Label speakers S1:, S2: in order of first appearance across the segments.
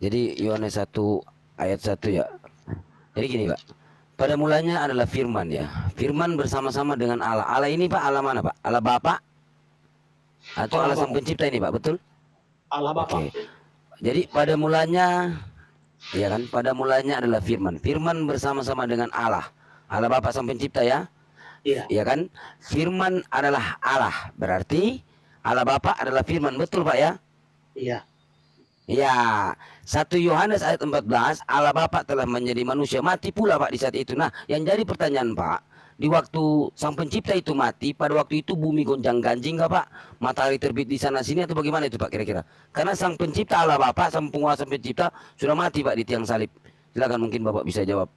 S1: Jadi Yohanes 1 ayat 1 ya. Jadi gini Pak, pada mulanya adalah firman ya. Firman bersama-sama dengan Allah. Allah ini Pak, Allah mana Pak? Allah Bapa atau
S2: Allah
S1: Allah Sang
S2: Bapa.
S1: Pencipta ini Pak, betul?
S2: Allah Bapa.
S1: Oke. Jadi pada mulanya, ya kan? Pada mulanya adalah firman. Firman bersama-sama dengan Allah. Allah Bapa Sang Pencipta ya.
S2: Iya.
S1: Ya kan? Firman adalah Allah. Berarti Allah Bapa adalah firman, betul Pak ya?
S2: Iya.
S1: Ya, 1 Yohanes ayat 14, Allah Bapa telah menjadi manusia, mati pula Pak di saat itu. Nah, yang jadi pertanyaan Pak, di waktu Sang Pencipta itu mati, pada waktu itu bumi gonjang-ganjing nggak Pak? Matahari terbit di sana sini atau bagaimana itu Pak kira-kira? Karena Sang Pencipta Allah Bapa, Sang Penguasa Pencipta sudah mati Pak di tiang salib. Silakan mungkin Bapak bisa jawab.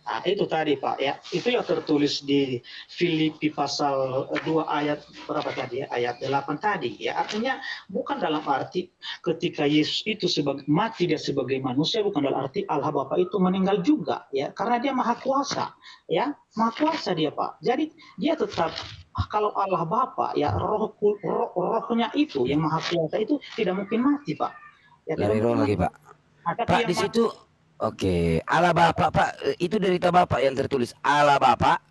S2: Nah, itu tadi Pak ya, itu yang tertulis di Filipi pasal 2 ayat berapa tadi ya, ayat 8 tadi ya. Artinya bukan dalam arti ketika Yesus itu sebagai mati dia sebagai manusia, bukan dalam arti Allah Bapa itu meninggal juga ya, karena dia maha kuasa ya, maha kuasa dia Pak. Jadi dia tetap, kalau Allah Bapa ya, rohnya itu yang maha kuasa itu tidak mungkin mati Pak ya,
S1: Lari roh lagi Pak. Pak di situ. Oke, Allah Bapa Pak, itu derita Bapak yang tertulis. Allah Bapa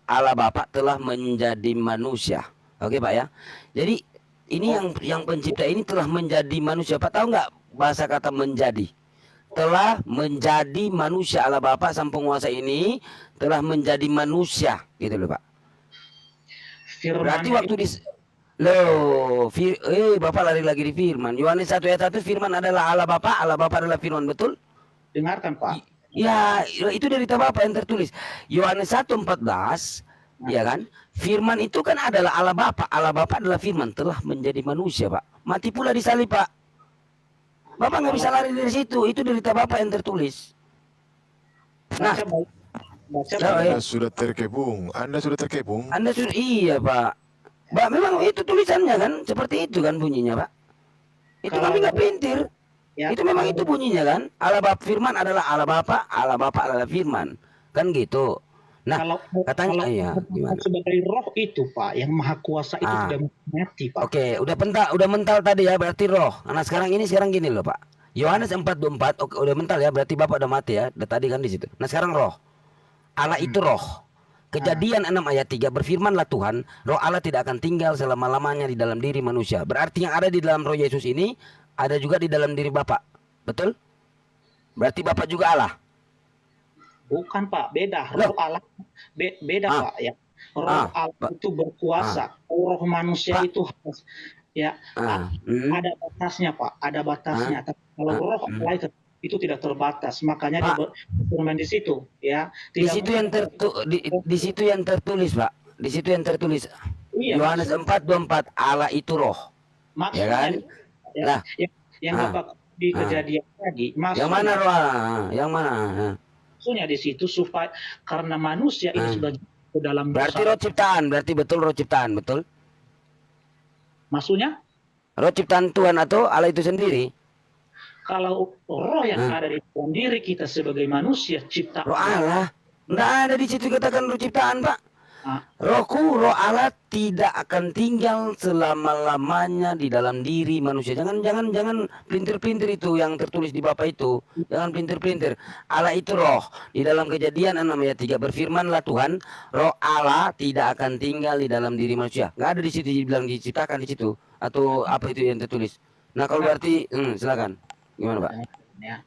S1: telah menjadi manusia. Oke Pak ya. Jadi ini yang pencipta ini telah menjadi manusia. Pak tahu nggak bahasa kata menjadi? Telah menjadi manusia. Allah Bapa Sang Penguasa ini telah menjadi manusia, gitu loh Pak. Berarti waktu di Bapak lari lagi di firman. Yohanes 1 ayat 1, firman adalah Allah Bapa adalah firman, betul?
S2: Dengarkan Pak.
S1: Ya, itu dari Bapak yang tertulis. Yohanes 1:14, ya kan? Firman itu kan adalah Allah Bapa adalah firman, telah menjadi manusia, Pak. Mati pula di salib, Pak. Bapak nggak bisa lari dari situ. Itu dari Bapak yang tertulis. Nah,
S3: Anda sudah terkebung.
S1: Iya, Pak. Pak, memang itu tulisannya kan, seperti itu kan bunyinya, Pak. Itu kami nggak pelintir. Ya, itu memang itu bunyinya kan. Allah Bapa firman adalah Allah Bapa adalah firman. Kan gitu. Nah, katanya iya, gimana?
S2: Sebagai roh itu Pak, yang maha kuasa itu tidak mati Pak.
S1: Oke, udah mental tadi ya, berarti roh. Nah, sekarang gini loh Pak. Yohanes 4:24, oke, udah mental ya, berarti Bapak udah mati ya. Udah tadi kan di situ. Nah, sekarang roh. Allah itu roh. Kejadian 6 ayat 3, berfirmanlah Tuhan, roh Allah tidak akan tinggal selama-lamanya di dalam diri manusia. Berarti yang ada di dalam roh Yesus ini ada juga di dalam diri Bapak. Betul? Berarti Bapak juga Allah?
S2: Bukan Pak, beda. Roh Allah beda Pak ya. Roh Allah itu berkuasa. Roh manusia itu ya ada batasnya Pak, ada batasnya. Tapi kalau roh Allah itu tidak terbatas, makanya dia bermain di situ ya.
S1: Di situ yang tertulis Pak. Di situ yang tertulis. Iya, Yohanes 4:24, Allah itu roh.
S2: Maksudnya,
S1: ya kan?
S2: Ya, nah, yang Bapak di kejadian tadi,
S1: yang mana roh? Yang mana?
S2: Maksudnya di situ supaya karena manusia ini sudah ke dalam dosa.
S1: Berarti roh ciptaan, berarti betul roh ciptaan, betul?
S2: Maksudnya?
S1: Roh ciptaan Tuhan atau Allah itu sendiri?
S2: Kalau roh yang ada di dalam diri kita sebagai manusia ciptaan.
S1: Roh Allah, nggak ada di situ katakan roh ciptaan Pak. Rohku, roh Allah tidak akan tinggal selama-lamanya di dalam diri manusia. Jangan pelintir-pelintir itu yang tertulis di Bapak itu. Jangan pelintir-pelintir. Allah itu roh. Di dalam Kejadian 6 ayat 3, berfirmanlah Tuhan, roh Allah tidak akan tinggal di dalam diri manusia. Nggak ada di situ dibilang diciptakan di situ atau apa itu yang tertulis. Nah, kalau berarti silakan. Gimana Pak?
S2: Ya.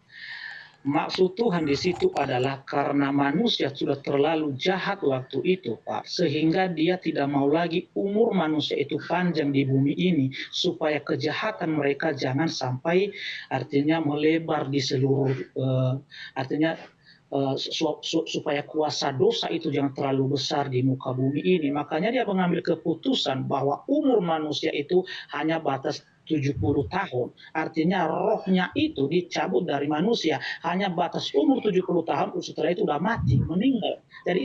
S2: Maksud Tuhan di situ adalah karena manusia sudah terlalu jahat waktu itu, Pak, sehingga dia tidak mau lagi umur manusia itu panjang di bumi ini, supaya kejahatan mereka jangan sampai artinya melebar di seluruh supaya kuasa dosa itu jangan terlalu besar di muka bumi ini. Makanya dia mengambil keputusan bahwa umur manusia itu hanya batas 70 tahun. Artinya rohnya itu dicabut dari manusia. Hanya batas umur 70 tahun, setelah itu udah mati, meninggal. Jadi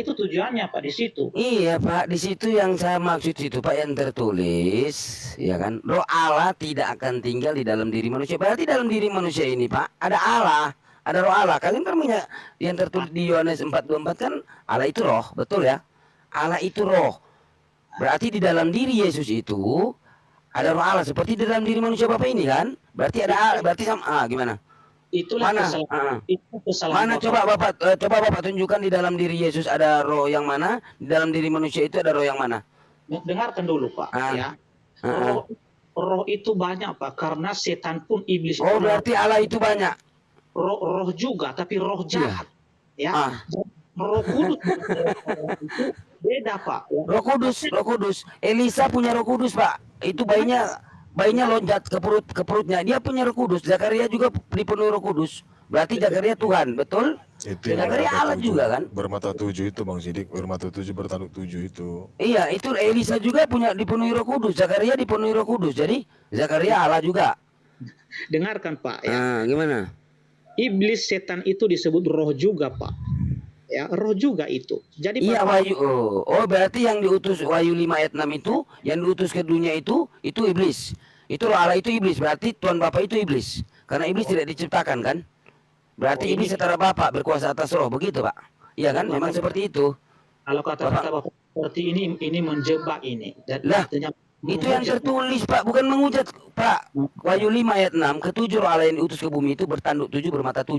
S2: itu tujuannya Pak di situ.
S1: Iya Pak, di situ yang saya maksud itu Pak, yang tertulis, ya kan? Roh Allah tidak akan tinggal di dalam diri manusia. Berarti dalam diri manusia ini Pak, ada Allah. Ada roh Allah. Kalian kan punya yang tertulis di Yohanes 4:24 kan, Allah itu roh, betul ya? Allah itu roh. Berarti di dalam diri Yesus itu ada roh Allah seperti di dalam diri manusia Bapak ini kan? Berarti berarti sama gimana?
S2: Itulah
S1: Mana?
S2: kesalahan. Itu kesalahan
S1: Mana coba Bapak tunjukkan di dalam diri Yesus ada roh yang mana, di dalam diri manusia itu ada roh yang mana?
S2: Dengarkan dulu Pak, ya. Roh, roh itu banyak Pak, karena setan pun iblis.
S1: Oh, berarti Allah itu banyak.
S2: Roh juga, tapi roh jahat. Ya. Roh kudus itu beda Pak. Ya.
S1: Roh Kudus. Elisa punya Roh Kudus Pak. Itu bayinya loncat ke perutnya. Dia punya Roh Kudus. Zakaria juga dipenuhi Roh Kudus. Berarti Zakaria Tuhan, betul?
S3: Itu
S1: Zakaria Allah juga kan?
S3: Bermata 7 itu Bang Sidik, bermata 7 bertanduk 7 itu.
S1: Iya, itu Elisa juga punya dipenuhi Roh Kudus. Zakaria dipenuhi Roh Kudus. Jadi Zakaria Allah juga.
S2: Dengarkan Pak ya.
S1: Gimana?
S2: Iblis setan itu disebut roh juga Pak. Ya, roh juga itu. Jadi
S1: iya Wahyu. Oh, berarti yang diutus Wahyu 5 ayat 6 itu, yang diutus ke dunia itu iblis. Itu roh Allah itu iblis. Berarti Tuhan Bapa itu iblis. Karena iblis tidak diciptakan kan? Berarti iblis setara Bapa berkuasa atas roh, begitu Pak? Iya kan? Memang seperti itu.
S2: Kalau kata-kata Bapak seperti ini menjebak ini.
S1: Lah, itu yang tertulis Pak, bukan menghujat Pak. Wahyu 5 ayat 6, ketujuh roh Allah yang diutus ke bumi itu bertanduk 7 bermata 7.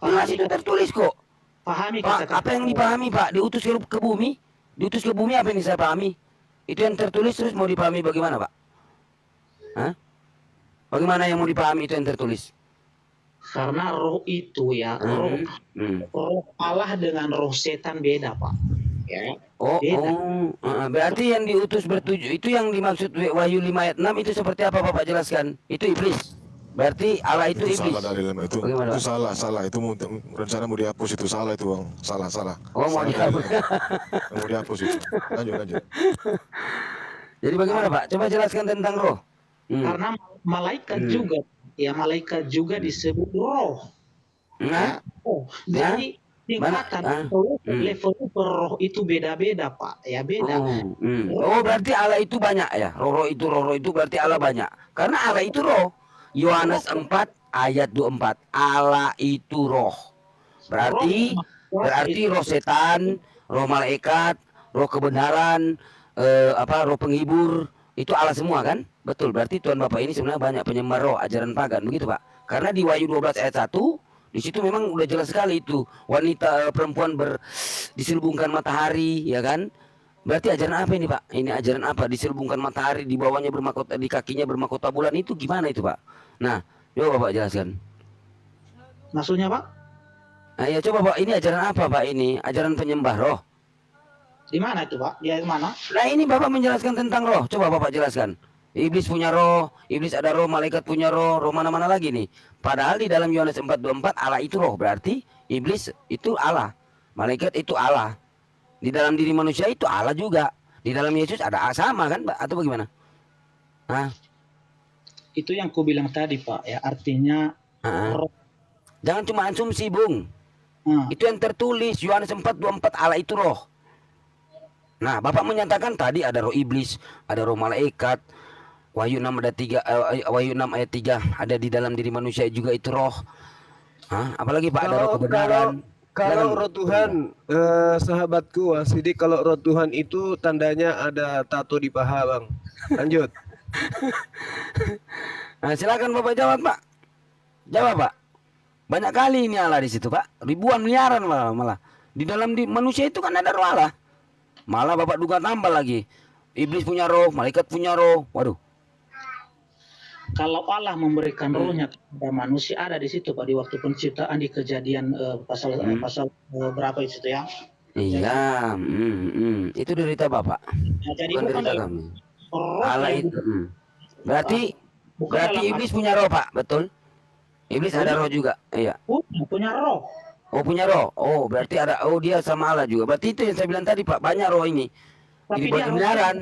S1: Jelas itu tertulis kok.
S2: Pahami
S1: Pak, apa yang dipahami Pak? Diutus ke bumi? Diutus ke bumi apa yang saya pahami? Itu yang tertulis, terus mau dipahami bagaimana Pak? Hah? Bagaimana yang mau dipahami itu yang tertulis?
S2: Karena roh itu ya, roh Allah dengan roh setan beda Pak. Ya, beda.
S1: Berarti yang diutus bertujuh itu yang dimaksud Wahyu 5 ayat 6 itu seperti apa Bapak jelaskan? Itu iblis. Berarti Allah itu iblis.
S3: Salah dari dalam itu. Bagaimana, itu salah. Itu rencana mau dihapus itu salah itu Bang. Salah.
S1: Oh, mau dihapus.
S3: Mau dihapus itu. Lanjut.
S1: Jadi bagaimana Pak? Coba jelaskan tentang roh.
S2: Karena malaikat juga, ya malaikat juga disebut roh. Ya. Jadi tingkatan level roh itu beda-beda Pak. Ya beda.
S1: Oh, berarti Allah itu banyak ya. Roh itu berarti Allah banyak. Karena Allah itu roh. Yohanes 4 ayat 24. Allah itu roh. Berarti roh setan, roh malaikat, roh kebenaran, roh penghibur, itu Allah semua kan? Betul. Berarti Tuhan Bapa ini sebenarnya banyak penyembah roh, ajaran pagan, begitu Pak? Karena di Wahyu 12 ayat 1, di situ memang udah jelas sekali itu wanita perempuan diselubungkan matahari, ya kan? Berarti ajaran apa ini Pak? Ini ajaran apa? Diselubungkan matahari, di bawahnya bermahkota, di kakinya bermahkota bulan, itu gimana itu Pak? Nah, coba Bapak jelaskan.
S2: Maksudnya Pak?
S1: Nah, ya coba Pak, ini ajaran apa Pak ini? Ajaran penyembah roh.
S2: Di mana itu Pak? Di mana?
S1: Nah, ini Bapak menjelaskan tentang roh. Coba Bapak jelaskan. Iblis punya roh, iblis ada roh, malaikat punya roh, roh mana-mana lagi nih. Padahal di dalam Yohanes 4:24 Allah itu roh, berarti iblis itu Allah, malaikat itu Allah. Di dalam diri manusia itu Allah juga. Di dalam Yesus ada sama kan Pak? Atau bagaimana? Hah?
S2: Itu yang ku bilang tadi Pak, ya artinya roh.
S1: Jangan cuma asumsi Bung. Itu yang tertulis Yohanes 4:24 Allah itu roh. Nah, Bapak menyatakan tadi ada roh iblis, ada roh malaikat. Wahyu 6 ayat 3 ada di dalam diri manusia juga itu roh. Apalagi Pak ada roh kebenaran.
S4: Kalau roh Tuhan, sahabatku Sidik, kalau roh Tuhan itu tandanya ada tato di paha Bang. Lanjut.
S1: Nah, silakan Bapak jawab Pak. Jawab Pak. Banyak kali ini Allah di situ Pak. Ribuan miliaran malah. Di dalam manusia itu kan ada roh Allah. Malah Bapak duga tambah lagi. Iblis punya roh, malaikat punya roh. Waduh.
S2: Kalau Allah memberikan rohnya kepada manusia ada di situ Pak, di waktu penciptaan di Kejadian pasal berapa itu ya?
S1: Iya, itu derita Bapak.
S2: Nah, jadi
S1: bukan derita kami. Allah itu. Berarti iblis punya roh Pak, betul? Iblis ada roh juga, iya.
S2: Punya roh.
S1: Oh, punya roh. Oh, berarti ada. Oh, dia sama Allah juga. Berarti itu yang saya bilang tadi Pak, banyak roh ini.
S2: Tapi dia kebenaran.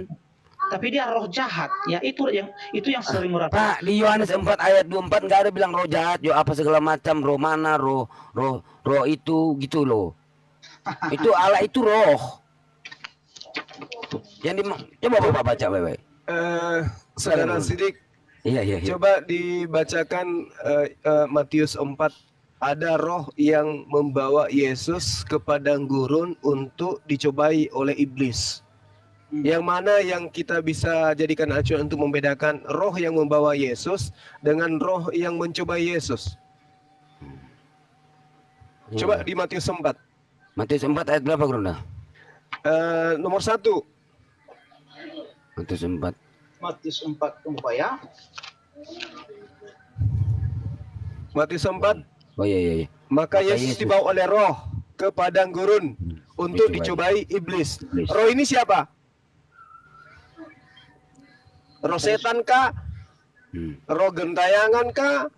S2: Tapi dia roh jahat. Ya itu yang sering merata.
S1: Pak, di Yohanes 4 ayat 24 enggak ada bilang roh jahat, yo apa segala macam, roh mana, roh itu gitu loh. Itu Allah itu roh. Coba Bapak baca baik-baik.
S4: Saudara Sidik.
S1: Iya.
S4: Coba dibacakan Matius 4. Ada roh yang membawa Yesus ke padang gurun untuk dicobai oleh iblis. Yang mana yang kita bisa jadikan acuan untuk membedakan roh yang membawa Yesus dengan roh yang mencoba Yesus? Coba di Matius 4.
S1: Matius 4 ayat berapa, Grunda?
S4: Nomor 1.
S1: Matius 4.
S2: Matius 4 tunggu Pak ya.
S4: Matius 4.
S1: Oh iya.
S4: Maka
S1: Maka
S4: Yesus
S1: Yesus
S4: dibawa oleh roh ke padang gurun untuk
S1: dicobai
S4: dicobai iblis.
S1: iblis.
S4: Roh ini siapa? Roh setan kah? Roh gentayangan kah?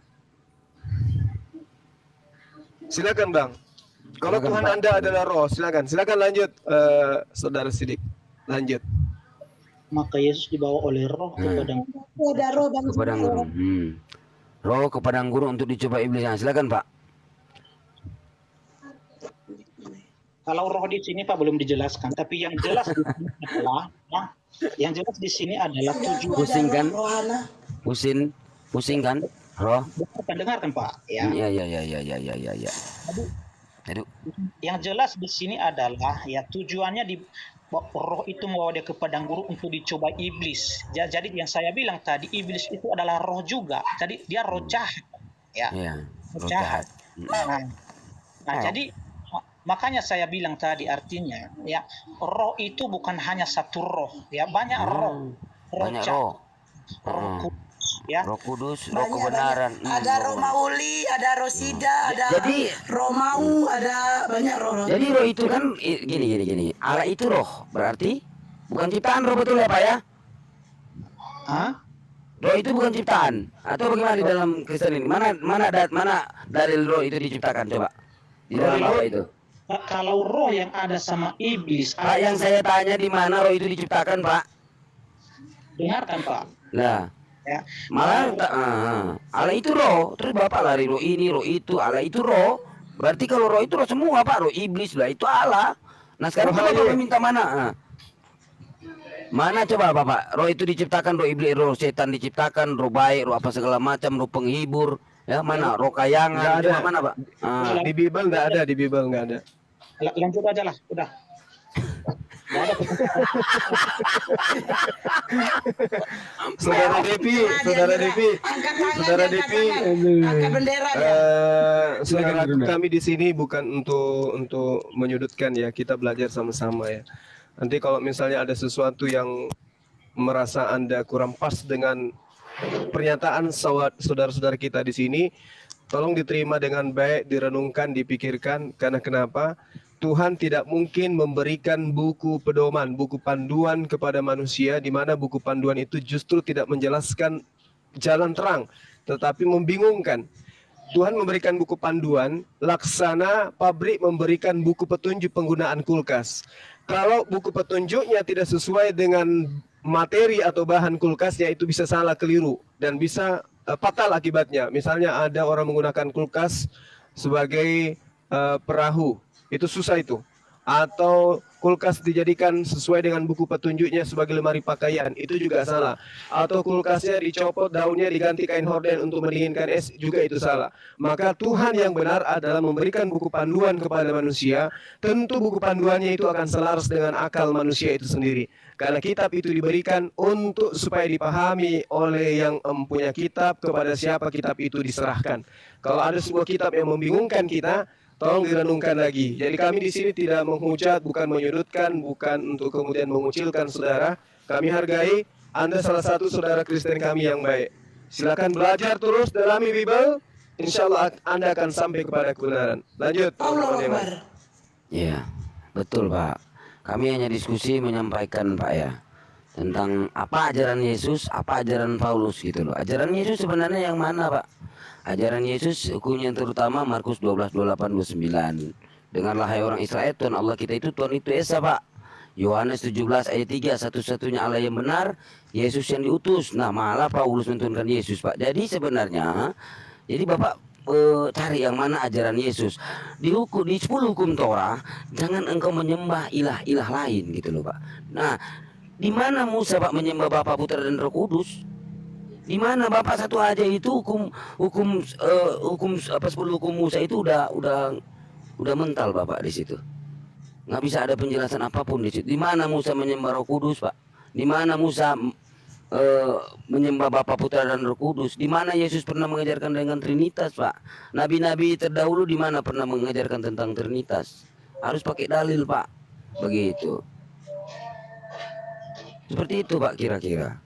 S4: Silakan Bang. Kalau
S1: Silakan,
S4: Tuhan
S1: Pak.
S4: Anda adalah roh, silakan lanjut, Saudara Sidik. Lanjut.
S2: Maka Yesus dibawa oleh roh ke padang.
S5: Ada roh dan
S1: Ke padang gurun. Roh ke padang gurun untuk dicoba iblis. Nah, silakan Pak.
S2: Kalau roh di sini Pak belum dijelaskan, tapi yang jelas di sini adalah yang jelas di sini adalah tujuan.
S1: Pusing kan?
S5: rohana.
S1: Pusing kan? Roh.
S2: Dengarkan Pak ya.
S1: Iya. Aduh.
S2: Yang jelas di sini adalah ya tujuannya di roh itu membawa dia ke padang gurun untuk dicoba iblis. Jadi yang saya bilang tadi, iblis itu adalah roh juga. Jadi dia roh jahat ya.
S1: Iya.
S2: Roh
S1: Roh
S2: jahat.
S1: jahat.
S2: Nah, jadi makanya saya bilang tadi artinya ya roh itu bukan hanya satu roh ya, banyak roh.
S1: Banyak
S2: jahat,
S1: roh.
S2: roh kudus ya.
S1: Roh kudus, roh
S5: Banyak,
S1: kebenaran.
S5: ada roh mauli, ada roh sida, ada
S1: Jadi-
S5: roh mau, ada banyak roh.
S1: Jadi roh itu kan gini. Allah itu roh, berarti bukan ciptaan roh, betul ya Pak ya?
S2: Hah?
S1: Roh itu bukan ciptaan atau bagaimana di dalam Kristen ini? Mana dalil roh itu diciptakan, coba? Di dalam apa itu?
S2: Kalau roh yang ada sama iblis,
S1: Pak, yang saya tanya di mana roh itu diciptakan, Pak?
S2: dengarkan Pak
S1: Lah,
S2: ya.
S1: malah Allah itu roh, terus Bapak lari roh ini, roh itu, Allah itu roh. Berarti kalau roh itu roh semua, Pak, roh iblis lah itu Allah. Nah, sekarang coba Bapak minta mana? Mana coba Bapak? Roh itu diciptakan, roh iblis, roh setan diciptakan, roh baik, roh apa segala macam, roh penghibur, ya mana? Roh kayangan,
S4: Nggak ada.
S1: coba mana, Pak?
S4: Di Bible nggak ada, di Bible nggak ada.
S2: Lanjut aja lah, udah. Nggak ada
S4: Saudara Devi,
S5: Angkat tangan,
S4: Saudara
S5: angkat
S4: Devi,
S5: tangan. Angkat bendera ya.
S4: saudara, kami di sini bukan untuk menyudutkan ya, kita belajar sama-sama ya. Nanti kalau misalnya ada sesuatu yang merasa Anda kurang pas dengan pernyataan saudara-saudara kita di sini, tolong diterima dengan baik, direnungkan, dipikirkan. Karena kenapa? Tuhan tidak mungkin memberikan buku pedoman, buku panduan kepada manusia, di mana buku panduan itu justru tidak menjelaskan jalan terang, tetapi membingungkan. Tuhan memberikan buku panduan, laksana pabrik memberikan buku petunjuk penggunaan kulkas. Kalau buku petunjuknya tidak sesuai dengan materi atau bahan kulkasnya, itu bisa salah, keliru, dan bisa fatal akibatnya. Misalnya ada orang menggunakan kulkas sebagai perahu, itu susah itu. Atau kulkas dijadikan sesuai dengan buku petunjuknya sebagai lemari pakaian, itu juga salah. Atau kulkasnya dicopot daunnya diganti kain horden untuk mendinginkan es, juga itu salah. Maka Tuhan yang benar adalah memberikan buku panduan kepada manusia. Tentu buku panduannya itu akan selaras dengan akal manusia itu sendiri. Karena kitab itu diberikan untuk supaya dipahami oleh yang mempunyai kitab, kepada siapa kitab itu diserahkan. Kalau ada sebuah kitab yang membingungkan kita, tolong direnungkan lagi. Jadi kami di sini tidak menghujat, bukan menyudutkan, bukan untuk kemudian mengucilkan saudara. Kami hargai Anda salah satu saudara Kristen kami yang baik. Silakan belajar terus dalami Bible. Insya Allah Anda akan sampai kepada kebenaran. Lanjut.
S5: Allah
S4: teman-teman.
S5: Akbar.
S1: Iya, betul Pak. Kami hanya diskusi menyampaikan Pak ya, tentang apa ajaran Yesus, apa ajaran Paulus gitu loh. Ajaran Yesus sebenarnya yang mana Pak? Ajaran Yesus hukumnya yang terutama Markus 12, 28, 29. Dengarlah hai orang Israel, Tuhan Allah kita itu Tuhan itu Esa Pak. Yohanes 17 ayat 3, satu-satunya Allah yang benar, Yesus yang diutus. Nah malah Paulus menurunkan Yesus Pak. Jadi sebenarnya, jadi Bapak cari yang mana ajaran Yesus. Di 10 hukum Torah, jangan engkau menyembah ilah-ilah lain gitu loh Pak. Nah, di mana Musa Pak menyembah Bapa, Putra dan Roh Kudus? Di mana Bapak satu aja itu hukum apa 10 hukum Musa itu udah mental Bapak di situ. Nggak bisa ada penjelasan apapun di situ. Di mana Musa menyembah Roh Kudus, Pak? Di mana Musa menyembah Bapa, Putra dan Roh Kudus? Di mana Yesus pernah mengajarkan dengan Trinitas, Pak? Nabi-nabi terdahulu di mana pernah mengajarkan tentang Trinitas? Harus pakai dalil, Pak. Begitu. Seperti itu, Pak, kira-kira.